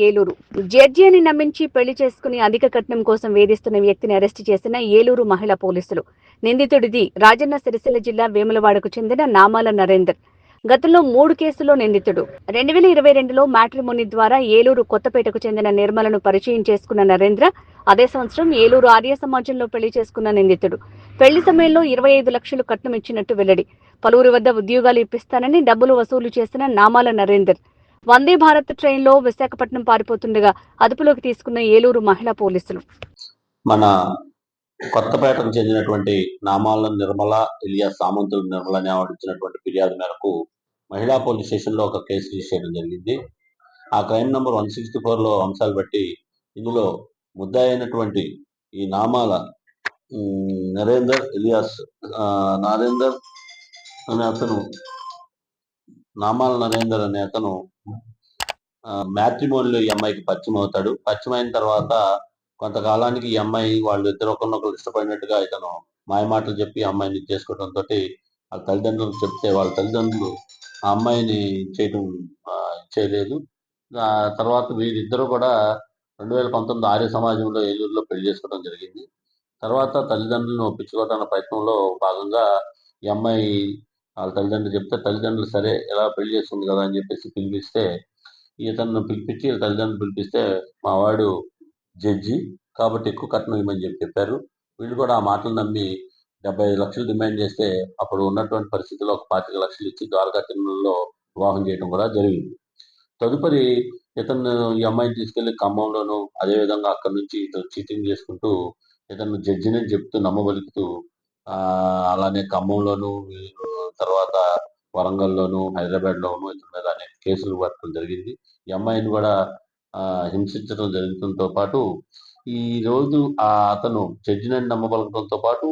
Eluru judge అని నమ్మించి పెళ్లి చేసుకుని అధిక కట్నం కోసం వేధిస్తున్న వ్యక్తిని అరెస్టు చేసిన ఏలూరు మహిళా పోలీసులు. నిందితుడిది రాజన్న సిరిసిల్ల జిల్లా వేములవాడకు చెందిన నామాల నరేందర్. గతంలో 3 కేసుల్లో నిందితుడు. 2022లో మ్యాట్రిమోనీ ద్వారా ఏలూరు కొత్తపేటకు చెందిన నిర్మలను పరిచయం చేసుకున్న నరేంద్ర అదే సంవత్సరం ఏలూరు ఆర్య సమాజంలో పెళ్లి చేసుకున్న నిందితుడు. పెళ్లి సమయంలో 25 లక్షలు కట్నం ఇచ్చినట్టు వెల్లడి. పలువురి వద్ద ఉద్యోగాలు ఇప్పిస్తానని డబ్బులు వసూలు చేసిన నామాల నరేందర్ వందే భారత్ ట్రైన్లో విశాఖపట్నం పారిపోతుండగా అదుపులోకి తీసుకున్న ఏలూరు మహిళా పోలీసులు. మన కొత్తపేటకు చెందినటువంటి నామాల నిర్మల ఇలియాస్ సామంతుల నిర్మల అనే ఆవిడ ఇచ్చినటువంటి ఫిర్యాదు మేరకు మహిళా పోలీస్ స్టేషన్లో ఒక కేసు రిజిస్టర్ చేయడం జరిగింది. ఆ క్రైమ్ నంబర్ 164లో అంశాలు బట్టి ఇందులో ముద్దాయి అయినటువంటి ఈ నామాల నరేందర్ ఇలియాస్ నరేందర్ అనే అతను నామాల నరేందర్ అనే అతను మ్యాట్రిమోనీలో ఈ అమ్మాయికి పరిచయం అవుతాడు. పరిచయం అయిన తర్వాత కొంతకాలానికి ఈ అమ్మాయి వాళ్ళు ఇద్దరు ఒకరినొకరు ఇష్టపడినట్టుగా ఇతను మాయమాటలు చెప్పి అమ్మాయిని చేసుకోవడంతో వాళ్ళ తల్లిదండ్రులకు చెప్తే వాళ్ళ తల్లిదండ్రులు ఆ అమ్మాయిని చేయలేదు. తర్వాత వీరిద్దరూ కూడా 2019 ఆర్య సమాజంలో ఏలూరులో పెళ్లి చేసుకోవడం జరిగింది. తర్వాత తల్లిదండ్రులను ఒప్పించుకోవడానికి ప్రయత్నంలో భాగంగా ఈ అమ్మాయి వాళ్ళ తల్లిదండ్రులు చెప్తే తల్లిదండ్రులు సరే ఎలా పెళ్లి చేసుకుంది కదా అని చెప్పేసి పిలిపిస్తే ఇతను పిలిపించి తల్లిదండ్రులు పిలిపిస్తే మా వాడు జడ్జి కాబట్టి ఎక్కువ కట్నం ఇవ్వమని చెప్పారు. వీళ్ళు కూడా ఆ మాటలు నమ్మి 75 లక్షలు డిమాండ్ చేస్తే అప్పుడు ఉన్నటువంటి పరిస్థితుల్లో ఒక 25 లక్షలు ఇచ్చి ద్వారకా తిరుమలలో వివాహం చేయడం కూడా జరిగింది. తదుపరి ఇతను ఈ అమ్మాయిని తీసుకెళ్లి ఖమ్మంలోను అదేవిధంగా అక్కడి నుంచి ఇతను చీటింగ్ చేసుకుంటూ ఇతను జడ్జిని చెప్తూ నమ్మబలుకుతూ అలానే ఖమ్మంలోను తర్వాత వరంగల్లోను హైదరాబాద్లోను ఇతని మీద అనేక కేసులు పట్టడం జరిగింది. ఈ అమ్మాయిని కూడా హింసించడం జరగడంతో పాటు ఈ రోజు అతను జడ్జిని నమ్మబలకంతో పాటు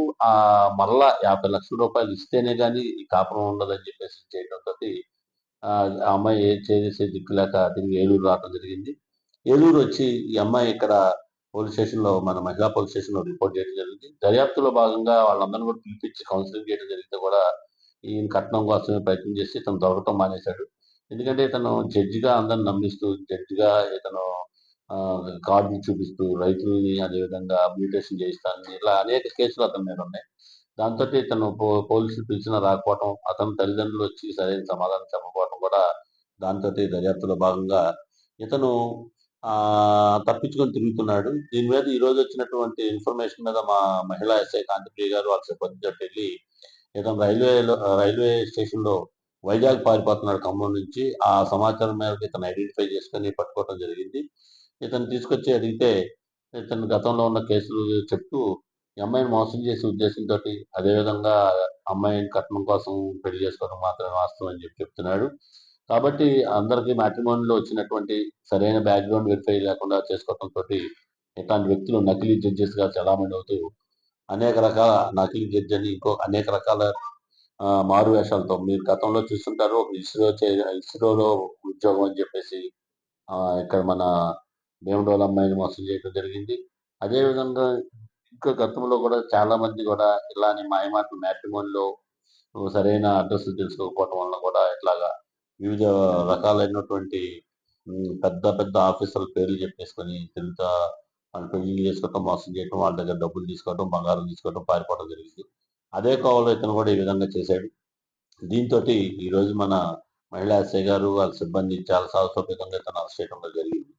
మరలా 50 లక్షల రూపాయలు ఇస్తేనే కానీ ఈ కాపురం ఉండదని చెప్పేసి చేయడంతో ఆ అమ్మాయి ఏం చేసే దిక్కులేక తిరిగి ఏలూరు రావడం జరిగింది. ఏలూరు వచ్చి ఈ అమ్మాయి ఇక్కడ పోలీస్ స్టేషన్లో మన మహిళా పోలీస్ స్టేషన్లో రిపోర్ట్ చేయడం జరిగింది. దర్యాప్తులో భాగంగా వాళ్ళందరినీ కూడా పిలిపించి కౌన్సిలింగ్ చేయడం జరిగితే కూడా ఈయన కట్నం కోసమే ప్రయత్నం చేసి ఇతను దొరకటం మానేశాడు. ఎందుకంటే ఇతను జడ్జిగా అందరిని నమ్మిస్తూ జడ్జిగా ఇతను కార్డులు చూపిస్తూ రైతులని అదేవిధంగా మ్యూటేషన్ చేయిస్తానని ఇలా అనేక కేసులు అతని మీద ఉన్నాయి. దాంతో ఇతను పోలీసులు పిలిచినా రాకపోవడం అతని తల్లిదండ్రులు వచ్చి సరైన సమాధానం చెప్పకపోవడం కూడా దాంతో దర్యాప్తులో భాగంగా ఇతను తప్పించుకొని తిరుగుతున్నాడు. దీని మీద ఈ రోజు వచ్చినటువంటి ఇన్ఫర్మేషన్ మీద మా మహిళా ఎస్ఐ కాంతిప్రియ గారు వాళ్ళ సిబ్బందితో వెళ్ళి ఇతను రైల్వే స్టేషన్ లో వైజాగ్ పారిపోతున్నాడు ఖమ్మం నుంచి. ఆ సమాచారం మేరకు ఇతను ఐడెంటిఫై చేసుకొని పట్టుకోవడం జరిగింది. ఇతను తీసుకొచ్చి అడిగితే ఇతను గతంలో ఉన్న కేసులు చెప్తూ ఈ అమ్మాయిని మోసం చేసే ఉద్దేశంతో అదేవిధంగా అమ్మాయిని కట్నం కోసం పెళ్లి చేసుకోవడం మాత్రమే వాస్తవం అని చెప్తున్నాడు. కాబట్టి అందరికీ మ్యాట్రిమోనీలో వచ్చినటువంటి సరైన బ్యాక్గ్రౌండ్ వెరిఫై లేకుండా చేసుకోవడంతో ఇట్లాంటి వ్యక్తులు నకిలీ జడ్జెస్ గా చలామణి అవుతూ అనేక రకాల నకిలీ జడ్జి అని అనేక రకాల మారు వేషాలతో మీరు గతంలో చూస్తుంటారు. ఇస్రోలో ఉద్యోగం అని చెప్పేసి ఇక్కడ మన భీమడోల అమ్మాయిని మోసం చేయడం జరిగింది. అదేవిధంగా ఇంకా గతంలో కూడా చాలా మంది కూడా ఇలానే మాయమాటలు మ్యాట్రిమోనీలో సరైన అడ్రస్ తెలుసుకోకపోవడం వల్ల కూడా ఇట్లాగా వివిధ రకాలైనటువంటి పెద్ద పెద్ద ఆఫీసర్ల పేర్లు చెప్పేసుకొని తిరుగుతా వాళ్ళు పెళ్లి చేసుకోవటం మోసం చేయడం వాళ్ళ దగ్గర డబ్బులు తీసుకోవడం బంగారం తీసుకోవడం పారిపోవడం జరిగింది. అదే కోవలో ఇతను కూడా ఈ విధంగా చేశాడు. దీంతో ఈ రోజు మన మహిళా ఎస్ఐ గారు వాళ్ళ సిబ్బంది చాలా సాహసోపేతంగా ఇతను అరెస్ట్ చేయడం జరిగింది.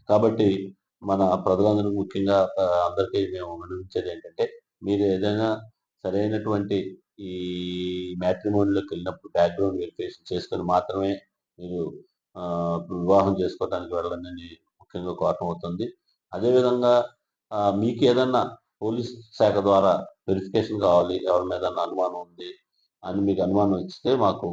కాబట్టి మన ప్రజలందరూ ముఖ్యంగా అందరికీ మేము వినిపించేది ఏంటంటే మీరు ఏదైనా సరైనటువంటి ఈ మ్యాట్రిమోనీలోకి వెళ్ళినప్పుడు బ్యాక్గ్రౌండ్ వెరిఫికేషన్ చేసుకొని మాత్రమే మీరు వివాహం చేసుకోవడానికి వెళ్ళాలని ముఖ్యంగా కోరటం అవుతుంది. అదేవిధంగా మీకు ఏదన్నా పోలీస్ శాఖ ద్వారా వెరిఫికేషన్ కావాలి, ఎవరి మీద అనుమానం ఉంది అని మీకు అనుమానం ఇస్తే మాకు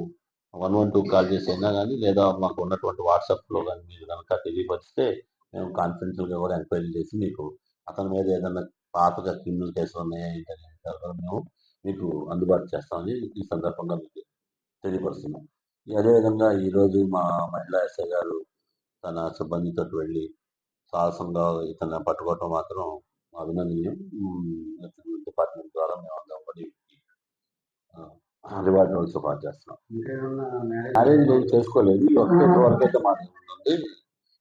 112 కాల్ చేసి అయినా కానీ లేదా మాకు ఉన్నటువంటి వాట్సాప్లో కానీ మీరు కనుక తెలియపరిస్తే మేము కాన్ఫిడెన్షియల్గా కూడా ఎంక్వైరీ చేసి మీకు అతని మీద ఏదైనా పాతగా క్రిమినల్ కేసులు ఉన్నాయా ఏంటనే మేము మీకు అందుబాటు చేస్తామని ఈ సందర్భంగా మీకు తెలియపరుస్తున్నాం. అదేవిధంగా ఈరోజు మా మహిళా ఎస్ఐ గారు తన సిబ్బందితో వెళ్ళి సాహసంగా ఇతను పట్టుకోవటం మాత్రం అభినందనీయం. డిపార్ట్మెంట్ ద్వారా మేము అందరం కూడా రివార్డ్ రోల్స్ పాటు చేస్తున్నాం. మ్యారేజ్ నేను చేసుకోలేదు, వరకు అయితే మాట్లాడుతుంది.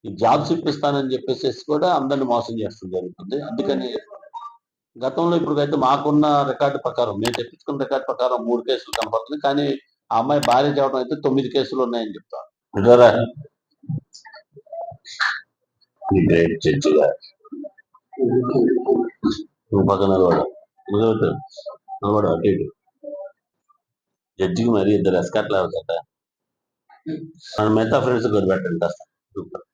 ఈ జాబ్స్ ఇప్పిస్తానని చెప్పేసి కూడా అందరిని మోసం చేస్తూ జరుగుతుంది. అందుకని గతంలో ఇప్పుడైతే మాకున్న రికార్డు ప్రకారం మేము తెప్పించుకున్న రికార్డు ప్రకారం 3 కేసులు కనపడుతుంది. కానీ ఆ అమ్మాయి భార్య చెప్పడం అయితే 9 కేసులు ఉన్నాయని చెప్తాను. ఇదిగోరా ఈ గ్రేట్ జడ్జి గారు నువ్వు పక్కన నిలబడు అటు ఇటు జడ్జికి మరి ఇద్దరు ఎస్కాట్లు అవుతాట మన మిగతా ఫ్రెండ్స్ కూడా పెట్టండి కాస్త సూపర్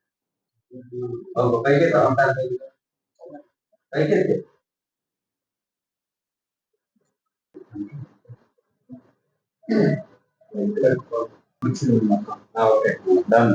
ఓకే డన్